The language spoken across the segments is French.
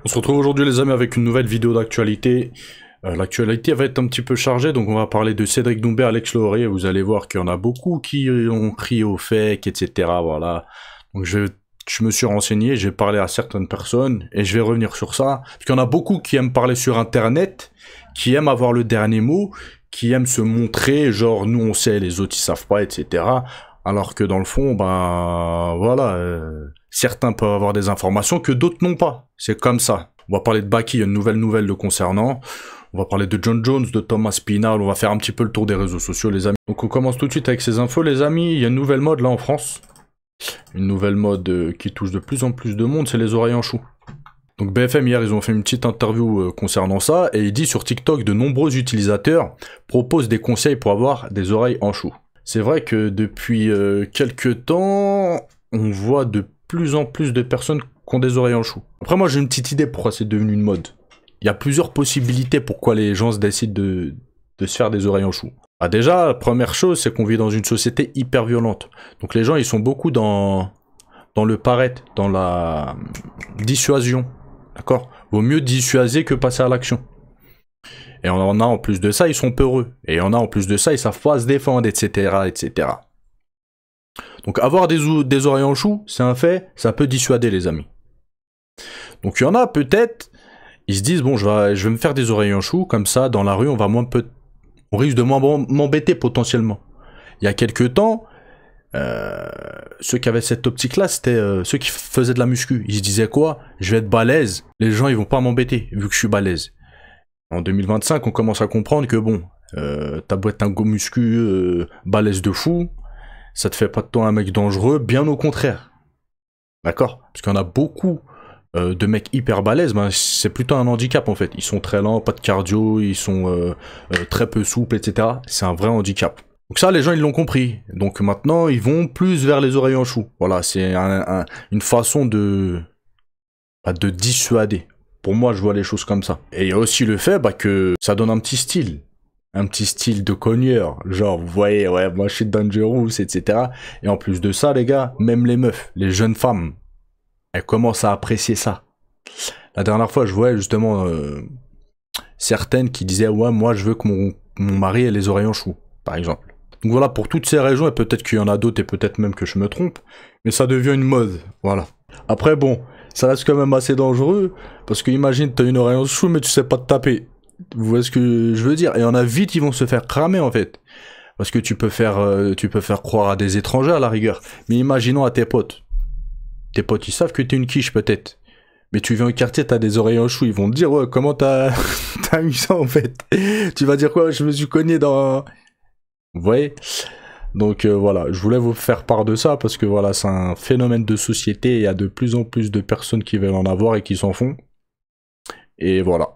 On se retrouve aujourd'hui les amis avec une nouvelle vidéo d'actualité. L'actualité va être un petit peu chargée, donc on va parler de Cédric Doumbé, Alex Laurier. Vous allez voir qu'il y en a beaucoup qui ont crié au fake, etc. Voilà. Donc je me suis renseigné, j'ai parlé à certaines personnes et je vais revenir sur ça. Parce qu'il y en a beaucoup qui aiment parler sur internet, qui aiment avoir le dernier mot, qui aiment se montrer, genre nous on sait, les autres ils savent pas, etc. Alors que dans le fond, ben voilà, certains peuvent avoir des informations que d'autres n'ont pas. C'est comme ça. On va parler de Baki, il y a une nouvelle le concernant. On va parler de John Jones, de Thomas Pinal, on va faire un petit peu le tour des réseaux sociaux les amis. Donc on commence tout de suite avec ces infos les amis. Il y a une nouvelle mode là en France. Une nouvelle mode qui touche de plus en plus de monde, c'est les oreilles en chou. Donc BFM hier ils ont fait une petite interview concernant ça et il dit sur TikTok de nombreux utilisateurs proposent des conseils pour avoir des oreilles en chou. C'est vrai que depuis quelques temps, on voit de plus en plus de personnes qui ont des oreilles en chou. Après moi j'ai une petite idée pourquoi c'est devenu une mode. Il y a plusieurs possibilités pourquoi les gens se décident de se faire des oreilles en chou. Ah déjà, la première chose c'est qu'on vit dans une société hyper violente. Donc les gens ils sont beaucoup dans le paraître, dans la dissuasion. D'accord ? Vaut mieux dissuader que passer à l'action. Et on en a en plus de ça, ils sont peureux. Et on a en plus de ça, ils savent pas se défendre, etc., etc. Donc avoir des oreilles en chou, c'est un fait, ça peut dissuader les amis. Donc il y en a peut-être, ils se disent bon, je vais me faire des oreilles en chou, comme ça dans la rue, on risque de moins m'embêter potentiellement. Il y a quelques temps, ceux qui avaient cette optique-là, c'était ceux qui faisaient de la muscu. Ils se disaient quoi ? Je vais être balèze, les gens ils vont pas m'embêter vu que je suis balèze. En 2025, on commence à comprendre que bon, t'as beau être un go muscu balèze de fou, ça te fait pas de toi un mec dangereux, bien au contraire. D'accord ? Parce qu'il y en a beaucoup de mecs hyper balèzes, ben, c'est plutôt un handicap en fait. Ils sont très lents, pas de cardio, ils sont très peu souples, etc. C'est un vrai handicap. Donc ça, les gens, ils l'ont compris. Donc maintenant, ils vont plus vers les oreilles en chou. Voilà, c'est une façon de dissuader. Pour moi, je vois les choses comme ça. Et il y a aussi le fait que ça donne un petit style. Un petit style de cogneur. Genre, vous voyez, ouais, moi je suis dangerous, etc. Et en plus de ça, les gars, même les meufs, les jeunes femmes, elles commencent à apprécier ça. La dernière fois, je voyais justement certaines qui disaient, ouais, moi je veux que mon mari ait les oreilles en chou, par exemple. Donc voilà, pour toutes ces raisons, et peut-être qu'il y en a d'autres, et peut-être même que je me trompe, mais ça devient une mode, voilà. Après, bon, ça reste quand même assez dangereux, parce que imagine, t'as une oreille en chou, mais tu sais pas te taper. Vous voyez ce que je veux dire ? Et il y en a vite, ils vont se faire cramer, en fait. Parce que tu peux faire croire à des étrangers, à la rigueur. Mais imaginons à tes potes. Tes potes, ils savent que t'es une quiche, peut-être. Mais tu viens au quartier, t'as des oreilles en chou, ils vont te dire, ouais, comment t'as eu ça, en fait ? Tu vas dire quoi ? Je me suis cogné dans... Vous voyez ? Donc voilà, je voulais vous faire part de ça parce que voilà, c'est un phénomène de société, il y a de plus en plus de personnes qui veulent en avoir et qui s'en font. Et voilà.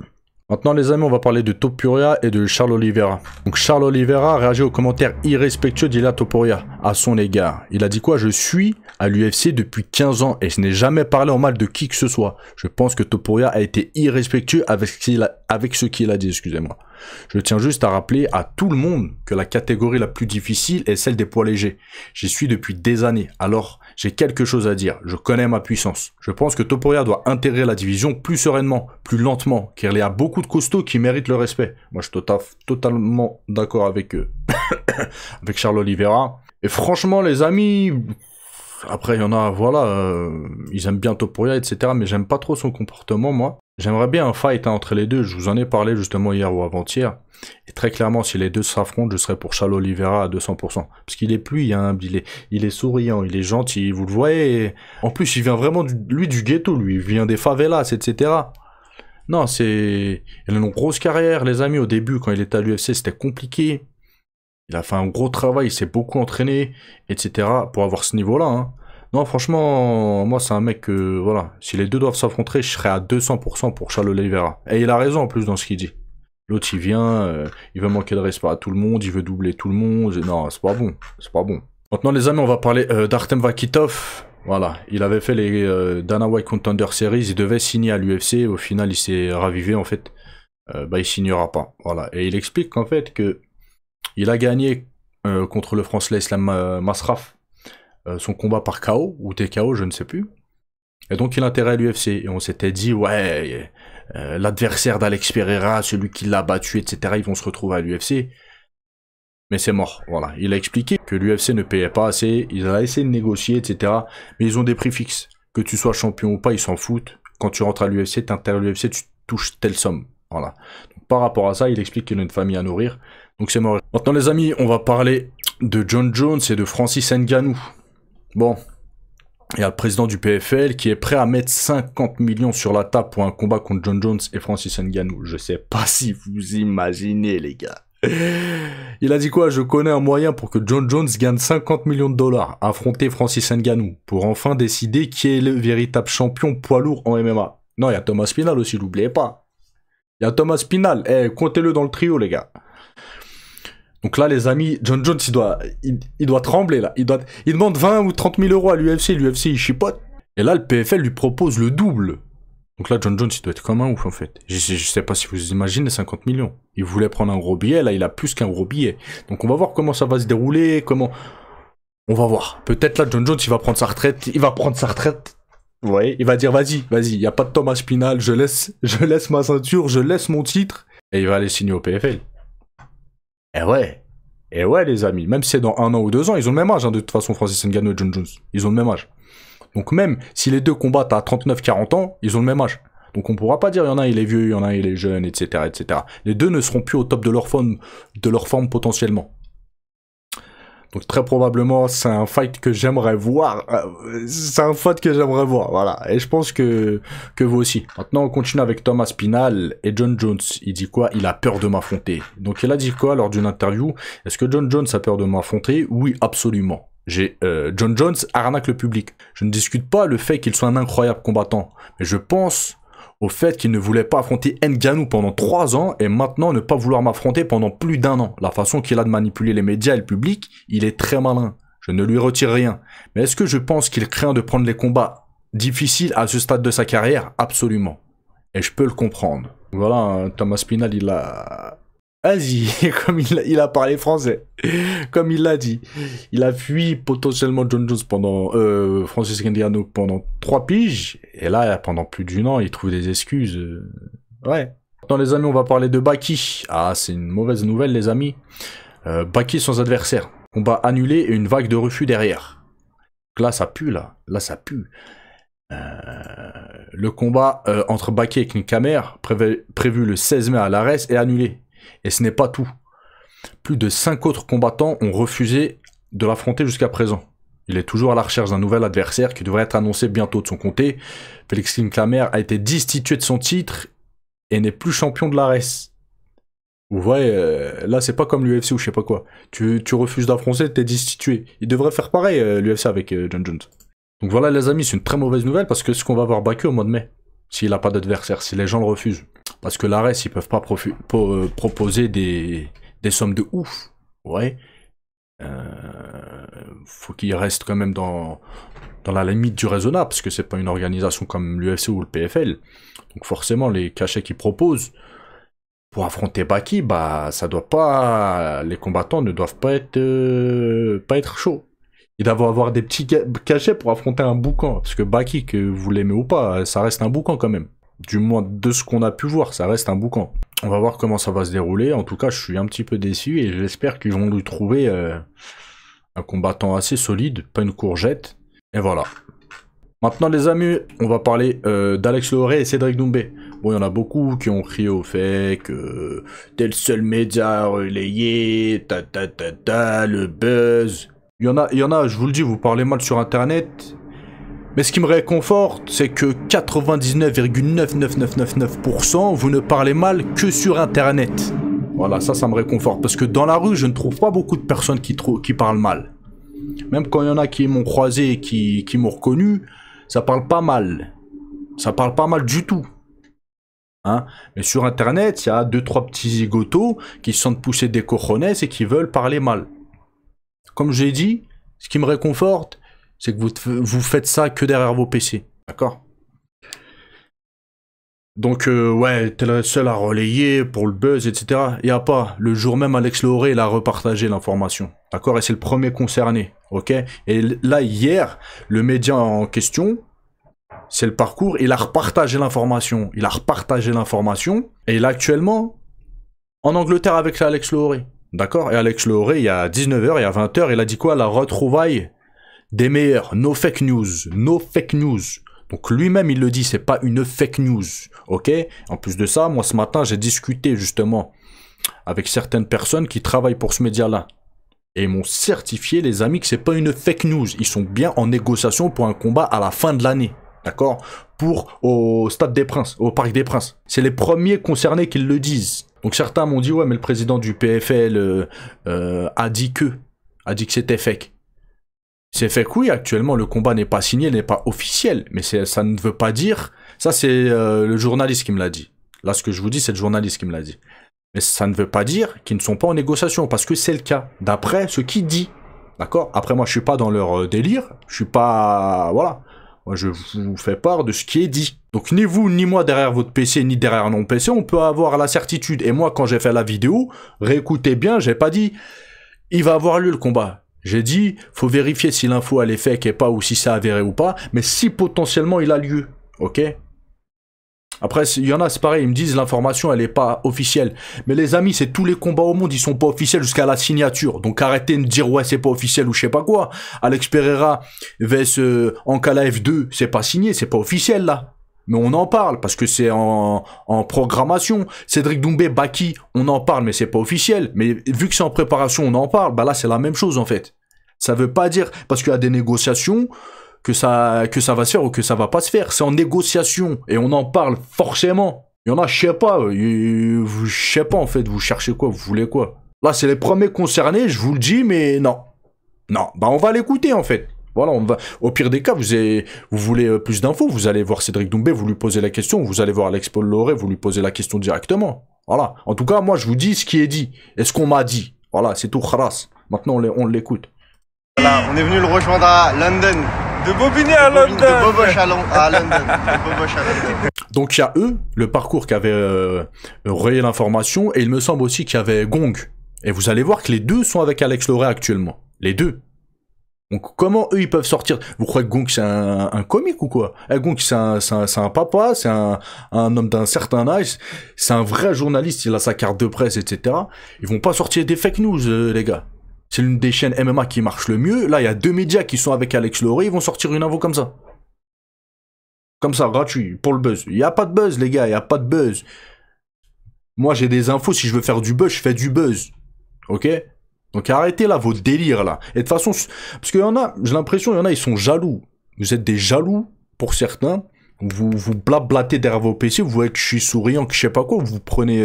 Maintenant les amis, on va parler de Topuria et de Charles Oliveira. Donc Charles Oliveira a réagi aux commentaires irrespectueux d'Ilia Topuria à son égard. Il a dit quoi ? Je suis à l'UFC depuis 15 ans et je n'ai jamais parlé en mal de qui que ce soit. Je pense que Topuria a été irrespectueux avec ce qu'il a dit, excusez-moi. Je tiens juste à rappeler à tout le monde que la catégorie la plus difficile est celle des poids légers. J'y suis depuis des années, alors j'ai quelque chose à dire. Je connais ma puissance. Je pense que Topuria doit intégrer la division plus sereinement, plus lentement, car il y a beaucoup de costauds qui méritent le respect. Moi, je suis totalement d'accord avec avec Charles Oliveira. Et franchement, les amis... Après, il y en a, voilà, ils aiment bien Topuria, etc. Mais j'aime pas trop son comportement, moi. J'aimerais bien un fight entre les deux. Je vous en ai parlé justement hier ou avant-hier. Et très clairement, si les deux s'affrontent, je serais pour Charles Oliveira à 200%. Parce qu'il est plus humble, il est souriant, il est gentil, vous le voyez. En plus, il vient vraiment, du ghetto, lui. Il vient des favelas, etc. Non, il a une grosse carrière, les amis. Au début, quand il était à l'UFC, c'était compliqué. Il a fait un gros travail, il s'est beaucoup entraîné, etc. pour avoir ce niveau-là. Hein. Non, franchement, moi, c'est un mec que, voilà, si les deux doivent s'affronter, je serais à 200% pour Charles Oliveira. Et il a raison, en plus, dans ce qu'il dit. L'autre, il vient, il veut manquer de respect à tout le monde, il veut doubler tout le monde. Non, c'est pas bon, c'est pas bon. Maintenant, les amis, on va parler d'Artem Vakitov. Voilà, il avait fait les Dana White Contender Series, il devait signer à l'UFC, au final, il s'est ravivé, en fait. Il signera pas, voilà. Et il explique qu'en fait, que il a gagné contre le Français Islam Masraf son combat par KO, ou TKO, je ne sais plus. Et donc il a intérêt à l'UFC. Et on s'était dit, ouais, l'adversaire d'Alex Pereira, celui qui l'a battu, etc., ils vont se retrouver à l'UFC. Mais c'est mort, voilà. Il a expliqué que l'UFC ne payait pas assez, il a essayé de négocier, etc. Mais ils ont des prix fixes. Que tu sois champion ou pas, ils s'en foutent. Quand tu rentres à l'UFC, t'intègres l'UFC, tu touches telle somme. Voilà. Donc, par rapport à ça, il explique qu'il a une famille à nourrir. Donc c'est mort. Maintenant les amis, on va parler de Jon Jones et de Francis Ngannou. Bon, il y a le président du PFL qui est prêt à mettre 50 millions sur la table pour un combat contre Jon Jones et Francis Ngannou. Je sais pas si vous imaginez les gars. Il a dit quoi? Je connais un moyen pour que Jon Jones gagne 50 millions de dollars à affronter Francis Ngannou pour enfin décider qui est le véritable champion poids lourd en MMA. Non, il y a Thomas Spinal aussi, n'oubliez pas. Il y a Thomas Spinal. Comptez-le dans le trio, les gars. Donc là, les amis, Jon Jones, il doit trembler, là. Il demande 20 ou 30 000 euros à l'UFC. L'UFC, il chipote. Et là, le PFL lui propose le double. Donc là, Jon Jones, il doit être comme un ouf, en fait. Je sais pas si vous imaginez 50 millions. Il voulait prendre un gros billet. Là, il a plus qu'un gros billet. Donc on va voir comment ça va se dérouler. On va voir. Peut-être là, Jon Jones, il va prendre sa retraite. Ouais, il va dire, vas-y, il n'y a pas de Thomas Spinal. Je laisse ma ceinture, je laisse mon titre. Et il va aller signer au PFL. Et ouais, les amis, même si c'est dans 1 an ou 2 ans, ils ont le même âge, hein, de toute façon, Francis Ngannou et Jon Jones. Ils ont le même âge. Donc même si les deux combattent à 39-40 ans, ils ont le même âge. Donc on pourra pas dire, il y en a un il est vieux, il y en a un il est jeune, etc., etc. Les deux ne seront plus au top de leur forme potentiellement. Donc très probablement, c'est un fight que j'aimerais voir. Voilà. Et je pense que vous aussi. Maintenant, on continue avec Thomas Spinal et Jon Jones. Il dit quoi? Il a peur de m'affronter. Donc il a dit quoi lors d'une interview? Est-ce que Jon Jones a peur de m'affronter? Oui, absolument. Jon Jones arnaque le public. Je ne discute pas le fait qu'il soit un incroyable combattant. Mais je pense au fait qu'il ne voulait pas affronter Ngannou pendant 3 ans et maintenant ne pas vouloir m'affronter pendant plus d'1 an. La façon qu'il a de manipuler les médias et le public, il est très malin. Je ne lui retire rien. Mais est-ce que je pense qu'il craint de prendre les combats difficiles à ce stade de sa carrière? Absolument. Et je peux le comprendre. Voilà, hein, Thomas Spinal, il a... Vas-y, comme il a parlé français. Comme il l'a dit. Il a fui potentiellement Jon Jones pendant... Francis Ngannou pendant 3 piges. Et là, pendant plus d'1 an, il trouve des excuses. Ouais. Maintenant, les amis, on va parler de Baki. Ah, c'est une mauvaise nouvelle, les amis. Baki sans adversaire. Combat annulé et une vague de refus derrière. Donc là, ça pue, là. Là, ça pue. Le combat entre Baki et Nkamer, prévu le 16 mai à l'Ares, est annulé. Et ce n'est pas tout. Plus de 5 autres combattants ont refusé de l'affronter jusqu'à présent. Il est toujours à la recherche d'un nouvel adversaire qui devrait être annoncé bientôt de son côté. Félix Nkamer a été destitué de son titre et n'est plus champion de l'Ares. Vous voyez, là c'est pas comme l'UFC ou je sais pas quoi. Tu refuses d'affronter, t'es destitué. Il devrait faire pareil l'UFC avec Jon Jones. Donc voilà les amis, c'est une très mauvaise nouvelle parce que ce qu'on va voir Baki au mois de mai, s'il n'a pas d'adversaire, si les gens le refusent. Parce que l'Ares, ils peuvent pas proposer des sommes de ouf. Ouais. Faut qu'il reste quand même dans la limite du raisonnable, parce que c'est pas une organisation comme l'UFC ou le PFL. Donc forcément, les cachets qu'ils proposent pour affronter Baki, bah ça doit pas... Les combattants ne doivent pas être chauds. Ils doivent avoir des petits cachets pour affronter un boucan. Parce que Baki, que vous l'aimez ou pas, ça reste un boucan quand même. Du moins, de ce qu'on a pu voir, ça reste un boucan. On va voir comment ça va se dérouler. En tout cas, je suis un petit peu déçu et j'espère qu'ils vont lui trouver un combattant assez solide, pas une courgette. Et voilà. Maintenant, les amis, on va parler d'Alex Loré et Cédric Doumbé. Bon, il y en a beaucoup qui ont crié au fait que t'es le seul média relayé, le buzz. Il y en a, je vous le dis, vous parlez mal sur Internet. Mais ce qui me réconforte, c'est que 99,99999%, vous ne parlez mal que sur Internet. Voilà, ça me réconforte. Parce que dans la rue, je ne trouve pas beaucoup de personnes qui parlent mal. Même quand il y en a qui m'ont croisé et qui m'ont reconnu, ça parle pas mal. Ça parle pas mal du tout. Hein? Mais sur Internet, il y a 2-3 petits zigotos qui se sentent pousser des cojones et qui veulent parler mal. Comme j'ai dit, ce qui me réconforte, c'est que vous faites ça que derrière vos PC, d'accord? Donc, ouais, t'es le seul à relayer pour le buzz, etc. Il n'y a pas. Le jour même, Alex Loré, il a repartagé l'information, d'accord? Et c'est le premier concerné, ok? Et là, hier, le média en question, C'est le parcours. Il a repartagé l'information. Il a repartagé l'information. Et il est actuellement en Angleterre avec Alex Lahoré. D'accord? Et Alex Lahoré, il y a 19h, il y a 20h, il a dit quoi? La retrouvaille des meilleurs. No fake news. No fake news. Donc lui-même, il le dit, c'est pas une fake news. Ok? En plus de ça, moi, ce matin, j'ai discuté justement avec certaines personnes qui travaillent pour ce média-là. Et ils m'ont certifié, les amis, que c'est pas une fake news. Ils sont bien en négociation pour un combat à la fin de l'année. D'accord? Au Stade des Princes, au Parc des Princes. C'est les premiers concernés qui le disent. Donc certains m'ont dit, ouais, mais le président du PFL a dit que c'était fake. C'est fake, oui, actuellement, le combat n'est pas signé, n'est pas officiel. Mais ça ne veut pas dire... Ça, c'est le journaliste qui me l'a dit. Là, ce que je vous dis, c'est le journaliste qui me l'a dit. Mais ça ne veut pas dire qu'ils ne sont pas en négociation, parce que c'est le cas, d'après ce qu'il dit. D'accord? Après, moi, je suis pas dans leur délire. Je suis pas... Voilà. Moi, je vous fais part de ce qui est dit. Donc, ni vous, ni moi, derrière votre PC, ni derrière mon PC, on peut avoir la certitude. Et moi, quand j'ai fait la vidéo, réécoutez bien, j'ai pas dit « Il va avoir lieu le combat ». J'ai dit « Faut vérifier si l'info, elle est fake et pas, ou si c'est avéré ou pas. Mais si potentiellement, il a lieu. » Ok? Après, il y en a, c'est pareil, ils me disent l'information, elle est pas officielle. Mais les amis, c'est tous les combats au monde, ils sont pas officiels jusqu'à la signature. Donc arrêtez de me dire, ouais, c'est pas officiel ou je sais pas quoi. Alex Pereira vs Ankala F2, c'est pas signé, c'est pas officiel là. Mais on en parle, parce que c'est en programmation. Cédric Doumbé, Baki, on en parle, mais c'est pas officiel. Mais vu que c'est en préparation, on en parle, bah là, c'est la même chose en fait. Ça veut pas dire, parce qu'il y a des négociations... que ça va se faire ou que ça va pas se faire. C'est en négociation. Et on en parle forcément. Il y en a, je sais pas. Je sais pas, en fait. Vous cherchez quoi? Vous voulez quoi? Là, c'est les premiers concernés, je vous le dis, mais non. Non. Bah, on va l'écouter, en fait. Voilà, on va... Au pire des cas, vous voulez plus d'infos, vous allez voir Cédric Doumbé, vous lui posez la question. Vous allez voir Alex Lahoré, vous lui posez la question directement. Voilà. En tout cas, moi, je vous dis ce qui est dit. Et ce qu'on m'a dit. Voilà, c'est tout khalas. Maintenant, on l'écoute. Voilà, on est venu le rejoindre à London. De Bobigny à London. De Boboche à London. De Boboche à London. Donc il y a eux, le parcours qui avait relayé l'information, et il me semble aussi qu'il y avait Gong. Et vous allez voir que les deux sont avec Alex Lahoré actuellement. Les deux. Donc comment eux ils peuvent sortir? Vous croyez que Gong c'est un comique ou quoi? Gong c'est un papa, c'est un homme d'un certain âge, c'est un vrai journaliste, il a sa carte de presse, etc. Ils vont pas sortir des fake news, les gars. C'est l'une des chaînes MMA qui marche le mieux. Là, il y a 2 médias qui sont avec Alex Lahoré. Ils vont sortir une info comme ça. Comme ça, gratuit, pour le buzz. Il n'y a pas de buzz, les gars. Il n'y a pas de buzz. Moi, j'ai des infos. Si je veux faire du buzz, je fais du buzz. Ok? Donc, arrêtez là, vos délires, là. Et de toute façon, parce qu'il y en a, j'ai l'impression, il y en a, ils sont jaloux. Vous êtes des jaloux, pour certains. Vous blablatez derrière vos PC, vous voyez que je suis souriant, que je sais pas quoi, vous prenez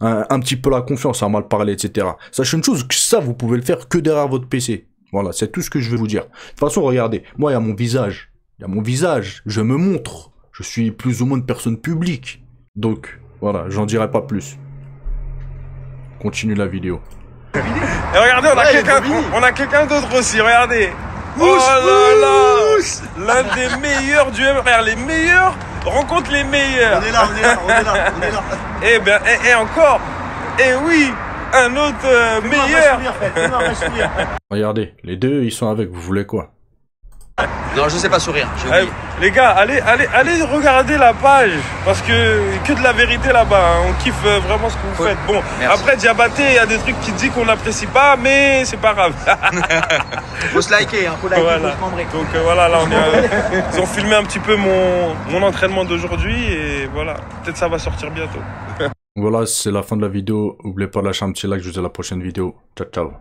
un petit peu la confiance à mal parler, etc. Sachez une chose, que ça, vous pouvez le faire que derrière votre PC. Voilà, c'est tout ce que je vais vous dire. De toute façon, regardez, moi, il y a mon visage. Il y a mon visage, je me montre. Je suis plus ou moins une personne publique. Donc, voilà, j'en dirai pas plus. Continue la vidéo. Et regardez, on a quelqu'un d'autre aussi, regardez. Oh là là, l'un des meilleurs du MMA. Regarde, les meilleurs rencontrent les meilleurs. On est là. Eh bien, et encore, et oui, un autre meilleur. Regardez, les deux, ils sont avec, vous voulez quoi? Non, je sais pas sourire. Les gars, allez regarder la page, parce que de la vérité là-bas, hein. On kiffe vraiment ce que vous faites. Bon, merci. Après Diabaté, il y a des trucs qui disent qu'on n'apprécie pas, mais c'est pas grave. Faut se liker, hein, faut liker, voilà. faut se membrer. Donc voilà, là ils ont filmé un petit peu mon entraînement d'aujourd'hui, et voilà, peut-être ça va sortir bientôt. Voilà, c'est la fin de la vidéo. N'oubliez pas de lâcher un petit like, je vous dis à la prochaine vidéo. Ciao, ciao.